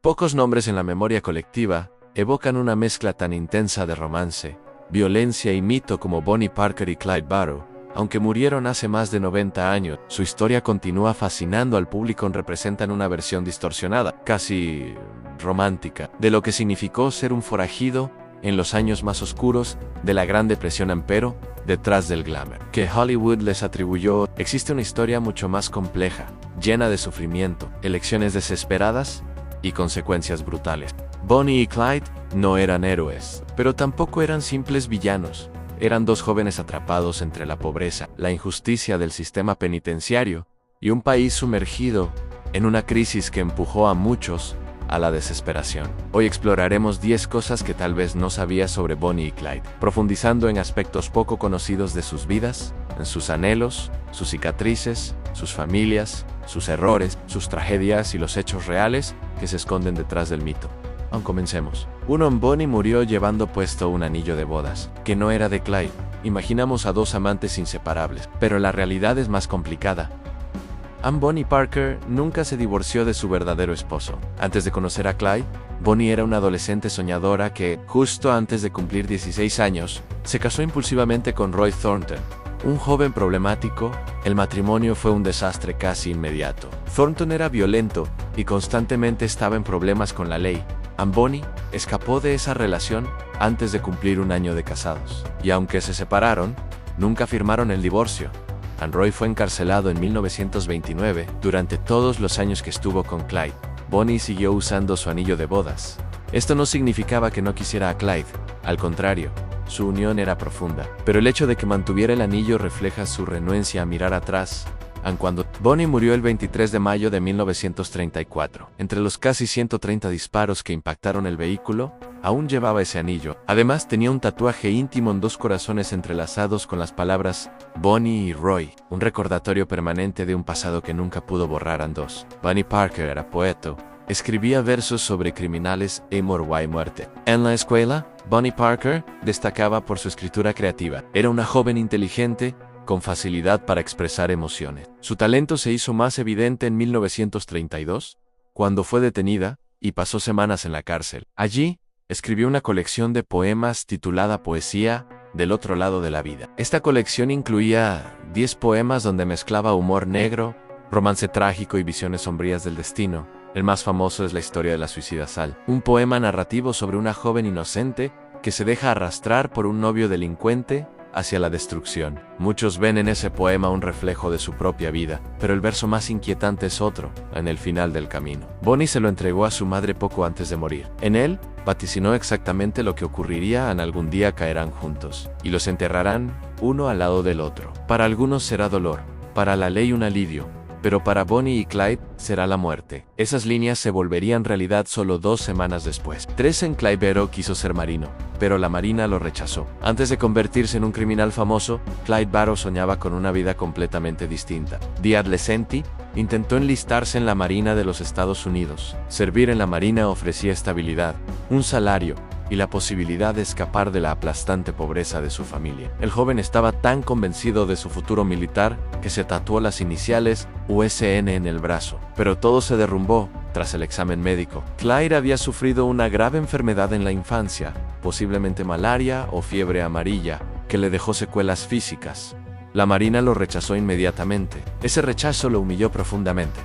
Pocos nombres en la memoria colectiva evocan una mezcla tan intensa de romance, violencia y mito como Bonnie Parker y Clyde Barrow. Aunque murieron hace más de 90 años, su historia continúa fascinando al público y representan una versión distorsionada, casi romántica, de lo que significó ser un forajido en los años más oscuros de la Gran Depresión. Empero, detrás del glamour que Hollywood les atribuyó, existe una historia mucho más compleja, llena de sufrimiento, elecciones desesperadas y consecuencias brutales. Bonnie y Clyde no eran héroes, pero tampoco eran simples villanos. Eran dos jóvenes atrapados entre la pobreza, la injusticia del sistema penitenciario y un país sumergido en una crisis que empujó a muchos a la desesperación. Hoy exploraremos 10 cosas que tal vez no sabías sobre Bonnie y Clyde, profundizando en aspectos poco conocidos de sus vidas, en sus anhelos, sus cicatrices, sus familias, sus errores, sus tragedias y los hechos reales que se esconden detrás del mito. Comencemos. 1. Bonnie murió llevando puesto un anillo de bodas, que no era de Clyde. Imaginamos a dos amantes inseparables, pero la realidad es más complicada. Bonnie Parker nunca se divorció de su verdadero esposo. Antes de conocer a Clyde, Bonnie era una adolescente soñadora que, justo antes de cumplir 16 años, se casó impulsivamente con Roy Thornton, un joven problemático. El matrimonio fue un desastre casi inmediato. Thornton era violento y constantemente estaba en problemas con la ley. Bonnie escapó de esa relación antes de cumplir un año de casados. Y aunque se separaron, nunca firmaron el divorcio. Roy fue encarcelado en 1929. Durante todos los años que estuvo con Clyde, Bonnie siguió usando su anillo de bodas. Esto no significaba que no quisiera a Clyde. Al contrario, su unión era profunda. Pero el hecho de que mantuviera el anillo refleja su renuencia a mirar atrás. Cuando Bonnie murió el 23 de mayo de 1934, entre los casi 130 disparos que impactaron el vehículo, aún llevaba ese anillo. Además, tenía un tatuaje íntimo en dos corazones entrelazados con las palabras Bonnie y Roy, un recordatorio permanente de un pasado que nunca pudo borrar. Bonnie Parker era poeta. Escribía versos sobre criminales, amor y muerte. En la escuela, Bonnie Parker destacaba por su escritura creativa. Era una joven inteligente, con facilidad para expresar emociones. Su talento se hizo más evidente en 1932, cuando fue detenida y pasó semanas en la cárcel. Allí, escribió una colección de poemas titulada Poesía del otro lado de la vida. Esta colección incluía 10 poemas donde mezclaba humor negro, romance trágico y visiones sombrías del destino. El más famoso es La historia de la suicida Sal, un poema narrativo sobre una joven inocente que se deja arrastrar por un novio delincuente hacia la destrucción. Muchos ven en ese poema un reflejo de su propia vida, pero el verso más inquietante es otro, en el final del camino. Bonnie se lo entregó a su madre poco antes de morir. En él, vaticinó exactamente lo que ocurriría. Algún día caerán juntos, y los enterrarán, uno al lado del otro. Para algunos será dolor, para la ley un alivio, pero para Bonnie y Clyde será la muerte. Esas líneas se volverían realidad solo 2 semanas después. 3. Clyde Barrow quiso ser marino, pero la marina lo rechazó. Antes de convertirse en un criminal famoso, Clyde Barrow soñaba con una vida completamente distinta. De adolescente, intentó enlistarse en la Marina de los Estados Unidos. Servir en la Marina ofrecía estabilidad, un salario y la posibilidad de escapar de la aplastante pobreza de su familia. El joven estaba tan convencido de su futuro militar que se tatuó las iniciales USN en el brazo. Pero todo se derrumbó tras el examen médico. Clyde había sufrido una grave enfermedad en la infancia, posiblemente malaria o fiebre amarilla, que le dejó secuelas físicas. La Marina lo rechazó inmediatamente. Ese rechazo lo humilló profundamente.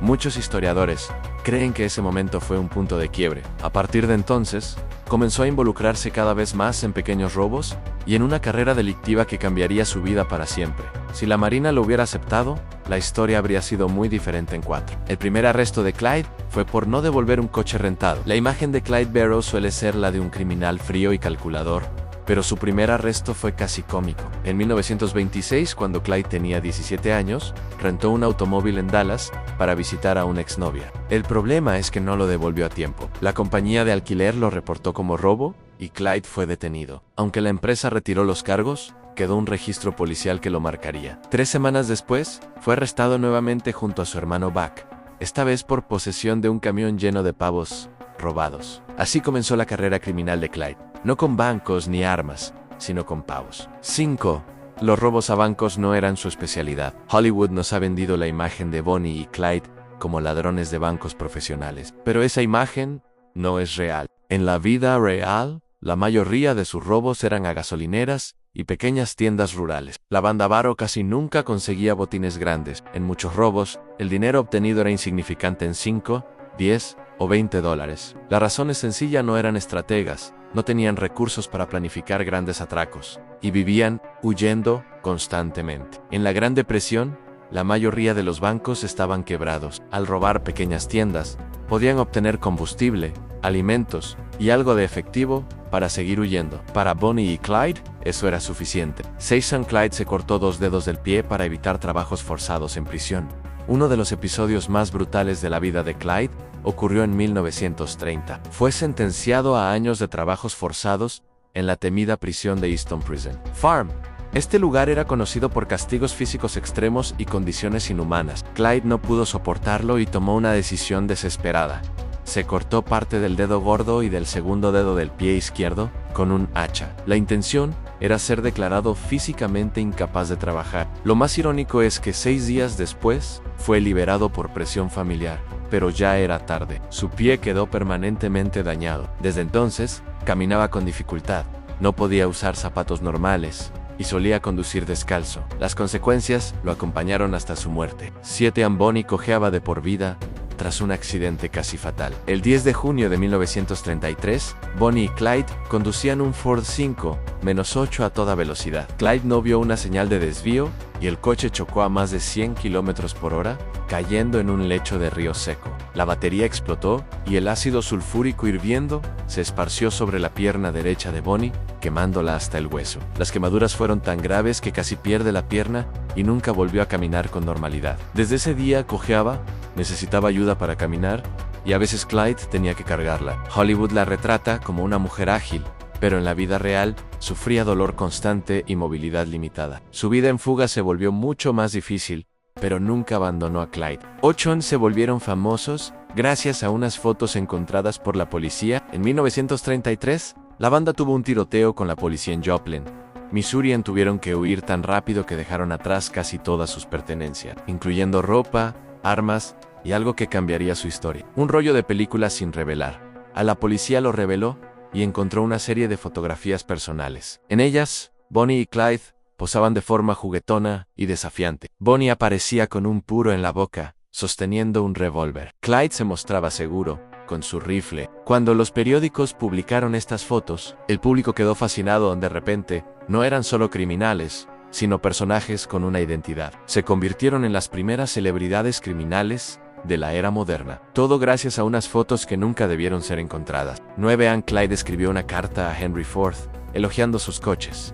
Muchos historiadores creen que ese momento fue un punto de quiebre. A partir de entonces, comenzó a involucrarse cada vez más en pequeños robos y en una carrera delictiva que cambiaría su vida para siempre. Si la Marina lo hubiera aceptado, la historia habría sido muy diferente en 4. El primer arresto de Clyde fue por no devolver un coche rentado. La imagen de Clyde Barrow suele ser la de un criminal frío y calculador, pero su primer arresto fue casi cómico. En 1926, cuando Clyde tenía 17 años, rentó un automóvil en Dallas para visitar a una exnovia. El problema es que no lo devolvió a tiempo. La compañía de alquiler lo reportó como robo y Clyde fue detenido. Aunque la empresa retiró los cargos, quedó un registro policial que lo marcaría. 3 semanas después, fue arrestado nuevamente junto a su hermano Buck, esta vez por posesión de un camión lleno de pavos robados. Así comenzó la carrera criminal de Clyde. No con bancos ni armas, sino con pavos. 5. Los robos a bancos no eran su especialidad. Hollywood nos ha vendido la imagen de Bonnie y Clyde como ladrones de bancos profesionales. Pero esa imagen no es real. En la vida real, la mayoría de sus robos eran a gasolineras y pequeñas tiendas rurales. La banda Barrow casi nunca conseguía botines grandes. En muchos robos, el dinero obtenido era insignificante en 5, 10 o 20 dólares. La razón es sencilla: no eran estrategas, no tenían recursos para planificar grandes atracos y vivían huyendo constantemente. En la Gran Depresión, la mayoría de los bancos estaban quebrados. Al robar pequeñas tiendas, podían obtener combustible, alimentos y algo de efectivo para seguir huyendo. Para Bonnie y Clyde, eso era suficiente. Jason Clyde se cortó 2 dedos del pie para evitar trabajos forzados en prisión. Uno de los episodios más brutales de la vida de Clyde ocurrió en 1930. Fue sentenciado a años de trabajos forzados en la temida prisión de Easton Prison Farm. Este lugar era conocido por castigos físicos extremos y condiciones inhumanas. Clyde no pudo soportarlo y tomó una decisión desesperada. Se cortó parte del dedo gordo y del segundo dedo del pie izquierdo con un hacha. La intención era ser declarado físicamente incapaz de trabajar. Lo más irónico es que 6 días después fue liberado por presión familiar, pero ya era tarde. Su pie quedó permanentemente dañado. Desde entonces, caminaba con dificultad, no podía usar zapatos normales y solía conducir descalzo. Las consecuencias lo acompañaron hasta su muerte. 7 Bonnie cojeaba de por vida tras un accidente casi fatal. El 10 de junio de 1933, Bonnie y Clyde conducían un Ford 5-8 a toda velocidad. Clyde no vio una señal de desvío y el coche chocó a más de 100 km por hora, cayendo en un lecho de río seco. La batería explotó y el ácido sulfúrico hirviendo se esparció sobre la pierna derecha de Bonnie, quemándola hasta el hueso. Las quemaduras fueron tan graves que casi pierde la pierna y nunca volvió a caminar con normalidad. Desde ese día cojeaba, necesitaba ayuda para caminar y a veces Clyde tenía que cargarla. Hollywood la retrata como una mujer ágil, pero en la vida real sufría dolor constante y movilidad limitada. Su vida en fuga se volvió mucho más difícil, pero nunca abandonó a Clyde. 8 se volvieron famosos gracias a unas fotos encontradas por la policía. En 1933, la banda tuvo un tiroteo con la policía en Joplin, Missouri. Tuvieron que huir tan rápido que dejaron atrás casi todas sus pertenencias, incluyendo ropa, armas y algo que cambiaría su historia. Un rollo de película sin revelar. A la policía lo reveló y encontró una serie de fotografías personales. En ellas, Bonnie y Clyde posaban de forma juguetona y desafiante. Bonnie aparecía con un puro en la boca, sosteniendo un revólver. Clyde se mostraba seguro, con su rifle. Cuando los periódicos publicaron estas fotos, el público quedó fascinado. De repente, no eran solo criminales, sino personajes con una identidad. Se convirtieron en las primeras celebridades criminales de la era moderna. Todo gracias a unas fotos que nunca debieron ser encontradas. 9 Clyde escribió una carta a Henry Ford, elogiando sus coches.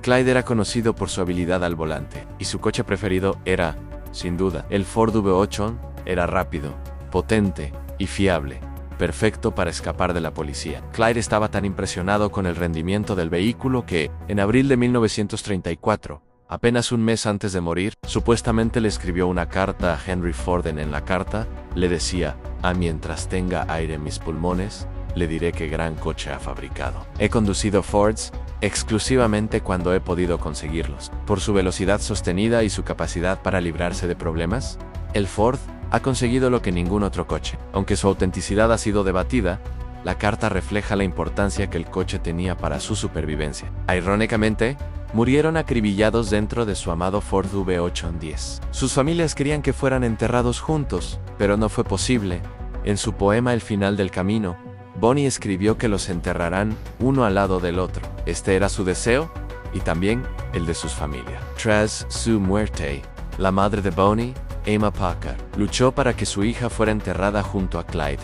Clyde era conocido por su habilidad al volante, y su coche preferido era, sin duda, el Ford V8. Era rápido, potente y fiable, perfecto para escapar de la policía. Clyde estaba tan impresionado con el rendimiento del vehículo que, en abril de 1934, apenas un mes antes de morir, supuestamente le escribió una carta a Henry Ford. En la carta, le decía: mientras tenga aire en mis pulmones, le diré qué gran coche ha fabricado. He conducido Fords exclusivamente cuando he podido conseguirlos. Por su velocidad sostenida y su capacidad para librarse de problemas, el Ford ha conseguido lo que ningún otro coche. Aunque su autenticidad ha sido debatida, la carta refleja la importancia que el coche tenía para su supervivencia. Irónicamente, murieron acribillados dentro de su amado Ford V8-10. Sus familias querían que fueran enterrados juntos, pero no fue posible. En su poema El final del camino, Bonnie escribió que los enterrarán uno al lado del otro. Este era su deseo y también el de sus familias. Tras su muerte, la madre de Bonnie, Emma Packard, luchó para que su hija fuera enterrada junto a Clyde,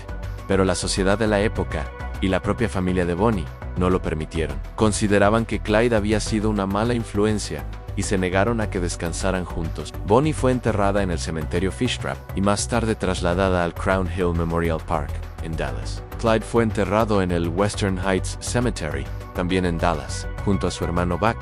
pero la sociedad de la época y la propia familia de Bonnie no lo permitieron. Consideraban que Clyde había sido una mala influencia y se negaron a que descansaran juntos. Bonnie fue enterrada en el cementerio Fishtrap y más tarde trasladada al Crown Hill Memorial Park, en Dallas. Clyde fue enterrado en el Western Heights Cemetery, también en Dallas, junto a su hermano Buck.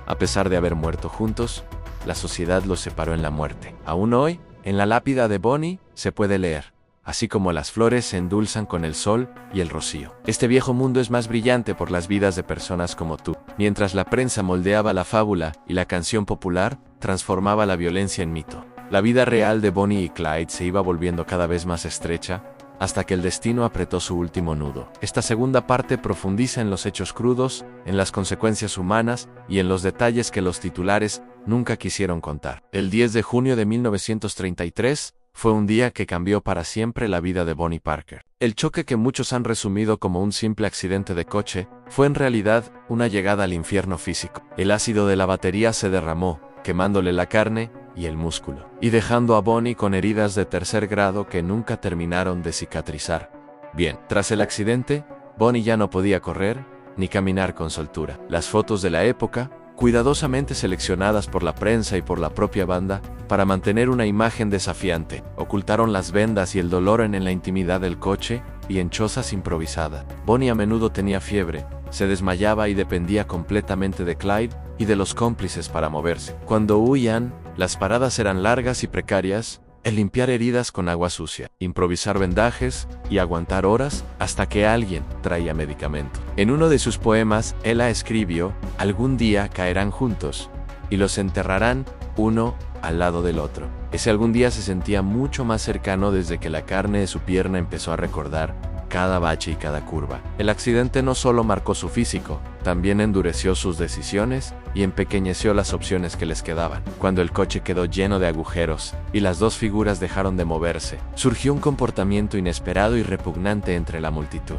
A pesar de haber muerto juntos, la sociedad los separó en la muerte. Aún hoy, en la lápida de Bonnie se puede leer: así como las flores se endulzan con el sol y el rocío. Este viejo mundo es más brillante por las vidas de personas como tú. Mientras la prensa moldeaba la fábula y la canción popular transformaba la violencia en mito. La vida real de Bonnie y Clyde se iba volviendo cada vez más estrecha, hasta que el destino apretó su último nudo. Esta segunda parte profundiza en los hechos crudos, en las consecuencias humanas y en los detalles que los titulares nunca quisieron contar. El 10 de junio de 1933 fue un día que cambió para siempre la vida de Bonnie Parker. El choque que muchos han resumido como un simple accidente de coche fue en realidad una llegada al infierno físico. El ácido de la batería se derramó, quemándole la carne y el músculo, y dejando a Bonnie con heridas de tercer grado que nunca terminaron de cicatrizar. Bien, tras el accidente, Bonnie ya no podía correr ni caminar con soltura. Las fotos de la época, cuidadosamente seleccionadas por la prensa y por la propia banda para mantener una imagen desafiante, ocultaron las vendas y el dolor en la intimidad del coche y en chozas improvisadas. Bonnie a menudo tenía fiebre, se desmayaba y dependía completamente de Clyde y de los cómplices para moverse. Cuando huían, las paradas eran largas y precarias, el limpiar heridas con agua sucia, improvisar vendajes y aguantar horas hasta que alguien traía medicamento. En uno de sus poemas, Ella escribió: "Algún día caerán juntos y los enterrarán uno al lado del otro". Ese algún día se sentía mucho más cercano desde que la carne de su pierna empezó a recordar cada bache y cada curva. El accidente no solo marcó su físico, también endureció sus decisiones y empequeñeció las opciones que les quedaban. Cuando el coche quedó lleno de agujeros y las dos figuras dejaron de moverse, surgió un comportamiento inesperado y repugnante entre la multitud.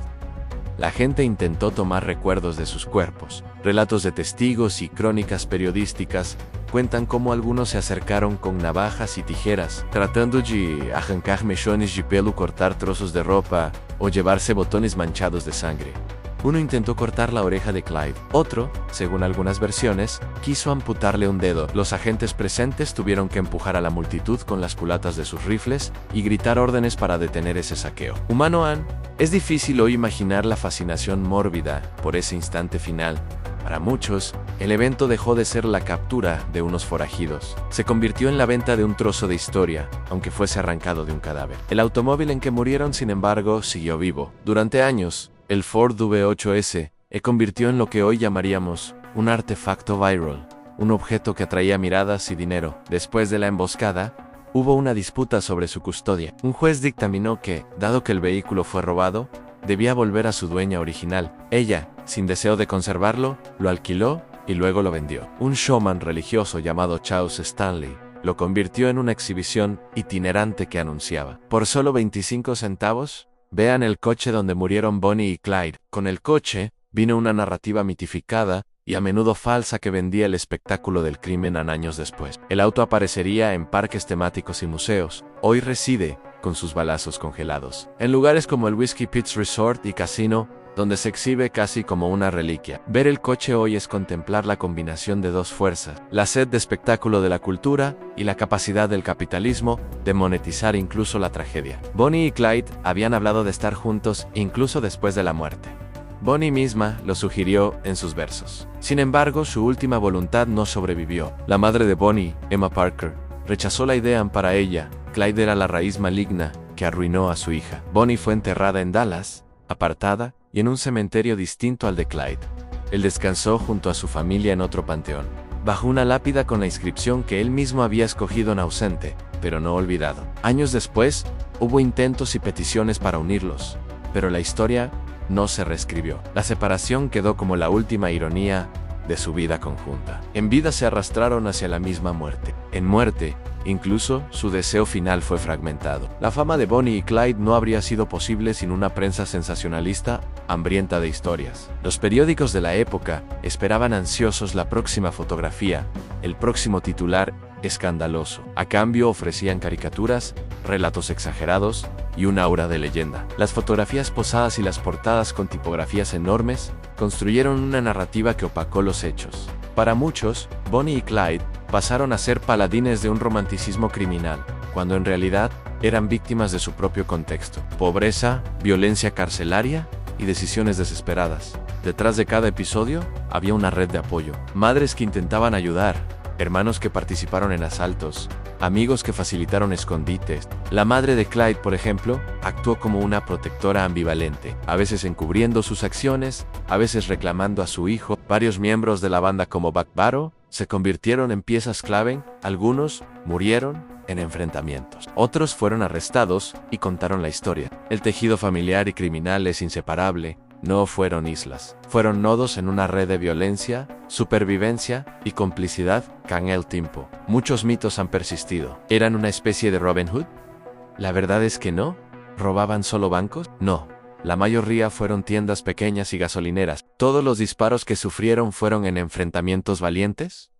La gente intentó tomar recuerdos de sus cuerpos. Relatos de testigos y crónicas periodísticas cuentan cómo algunos se acercaron con navajas y tijeras, tratando de arrancar mechones de pelo, cortar trozos de ropa o llevarse botones manchados de sangre. Uno intentó cortar la oreja de Clyde. Otro, según algunas versiones, quiso amputarle un dedo. Los agentes presentes tuvieron que empujar a la multitud con las culatas de sus rifles y gritar órdenes para detener ese saqueo. Humano han, es difícil hoy imaginar la fascinación mórbida por ese instante final. Para muchos, el evento dejó de ser la captura de unos forajidos. Se convirtió en la venta de un trozo de historia, aunque fuese arrancado de un cadáver. El automóvil en que murieron, sin embargo, siguió vivo. Durante años, el Ford V8S se convirtió en lo que hoy llamaríamos un artefacto viral, un objeto que atraía miradas y dinero. Después de la emboscada, hubo una disputa sobre su custodia. Un juez dictaminó que, dado que el vehículo fue robado, debía volver a su dueña original. Ella, sin deseo de conservarlo, lo alquiló y luego lo vendió. Un showman religioso llamado Charles Stanley lo convirtió en una exhibición itinerante que anunciaba: por solo 25 centavos, vean el coche donde murieron Bonnie y Clyde. Con el coche vino una narrativa mitificada y a menudo falsa que vendía el espectáculo del crimen años después. El auto aparecería en parques temáticos y museos. Hoy reside, con sus balazos congelados, en lugares como el Whiskey Pete's Resort y Casino, donde se exhibe casi como una reliquia. Ver el coche hoy es contemplar la combinación de dos fuerzas: la sed de espectáculo de la cultura y la capacidad del capitalismo de monetizar incluso la tragedia. Bonnie y Clyde habían hablado de estar juntos incluso después de la muerte. Bonnie misma lo sugirió en sus versos. Sin embargo, su última voluntad no sobrevivió. La madre de Bonnie, Emma Parker, rechazó la idea. Para ella, Clyde era la raíz maligna que arruinó a su hija. Bonnie fue enterrada en Dallas, apartada y en un cementerio distinto al de Clyde. Él descansó junto a su familia en otro panteón, bajo una lápida con la inscripción que él mismo había escogido en ausente, pero no olvidado. Años después, hubo intentos y peticiones para unirlos, pero la historia no se reescribió. La separación quedó como la última ironía de su vida conjunta. En vida se arrastraron hacia la misma muerte. En muerte, incluso, su deseo final fue fragmentado. La fama de Bonnie y Clyde no habría sido posible sin una prensa sensacionalista, hambrienta de historias. Los periódicos de la época esperaban ansiosos la próxima fotografía, el próximo titular escandaloso. A cambio ofrecían caricaturas, relatos exagerados y un aura de leyenda. Las fotografías posadas y las portadas con tipografías enormes construyeron una narrativa que opacó los hechos. Para muchos, Bonnie y Clyde pasaron a ser paladines de un romanticismo criminal, cuando en realidad eran víctimas de su propio contexto: pobreza, violencia carcelaria y decisiones desesperadas. Detrás de cada episodio había una red de apoyo: madres que intentaban ayudar, hermanos que participaron en asaltos, amigos que facilitaron escondites. La madre de Clyde, por ejemplo, actuó como una protectora ambivalente, a veces encubriendo sus acciones, a veces reclamando a su hijo. Varios miembros de la banda como Buck Barrow se convirtieron en piezas clave, algunos murieron, en enfrentamientos. Otros fueron arrestados y contaron la historia. El tejido familiar y criminal es inseparable. No fueron islas, fueron nodos en una red de violencia, supervivencia y complicidad con el tiempo. Muchos mitos han persistido. ¿Eran una especie de Robin Hood? La verdad es que no. ¿Robaban solo bancos? No. La mayoría fueron tiendas pequeñas y gasolineras. ¿Todos los disparos que sufrieron fueron en enfrentamientos valientes?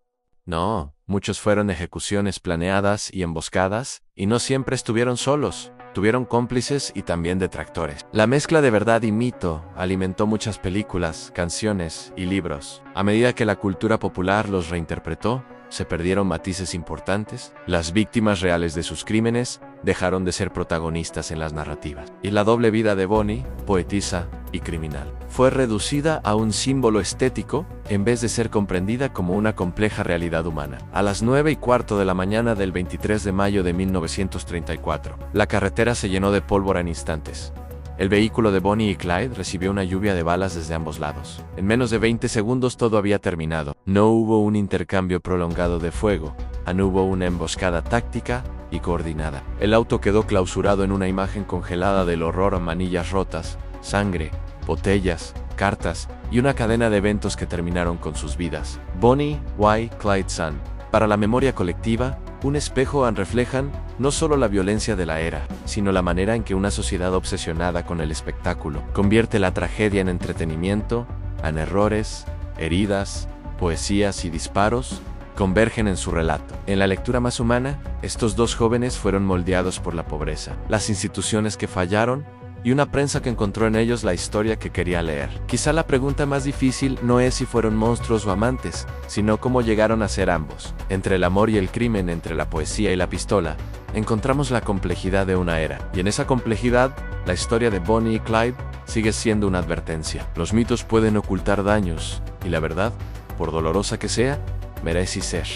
No, muchos fueron ejecuciones planeadas y emboscadas, y no siempre estuvieron solos. Tuvieron cómplices y también detractores. La mezcla de verdad y mito alimentó muchas películas, canciones y libros. A medida que la cultura popular los reinterpretó, se perdieron matices importantes. Las víctimas reales de sus crímenes dejaron de ser protagonistas en las narrativas. Y la doble vida de Bonnie, poetisa y criminal, fue reducida a un símbolo estético en vez de ser comprendida como una compleja realidad humana. A las 9:15 de la mañana del 23 de mayo de 1934, la carretera se llenó de pólvora en instantes. El vehículo de Bonnie y Clyde recibió una lluvia de balas desde ambos lados. En menos de 20 segundos todo había terminado. No hubo un intercambio prolongado de fuego, hubo una emboscada táctica y coordinada. El auto quedó clausurado en una imagen congelada del horror a manillas rotas, sangre, botellas, cartas y una cadena de eventos que terminaron con sus vidas. Bonnie, Clyde, Son. Para la memoria colectiva, un espejo reflejan no solo la violencia de la era, sino la manera en que una sociedad obsesionada con el espectáculo convierte la tragedia en entretenimiento, en errores, heridas, poesías y disparos, convergen en su relato. En la lectura más humana, estos dos jóvenes fueron moldeados por la pobreza, las instituciones que fallaron, y una prensa que encontró en ellos la historia que quería leer. Quizá la pregunta más difícil no es si fueron monstruos o amantes, sino cómo llegaron a ser ambos. Entre el amor y el crimen, entre la poesía y la pistola, encontramos la complejidad de una era. Y en esa complejidad, la historia de Bonnie y Clyde sigue siendo una advertencia. Los mitos pueden ocultar daños, y la verdad, por dolorosa que sea, merece ser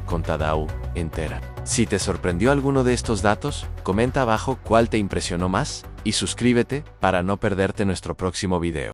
contada entera. Si te sorprendió alguno de estos datos, comenta abajo cuál te impresionó más, y suscríbete para no perderte nuestro próximo video.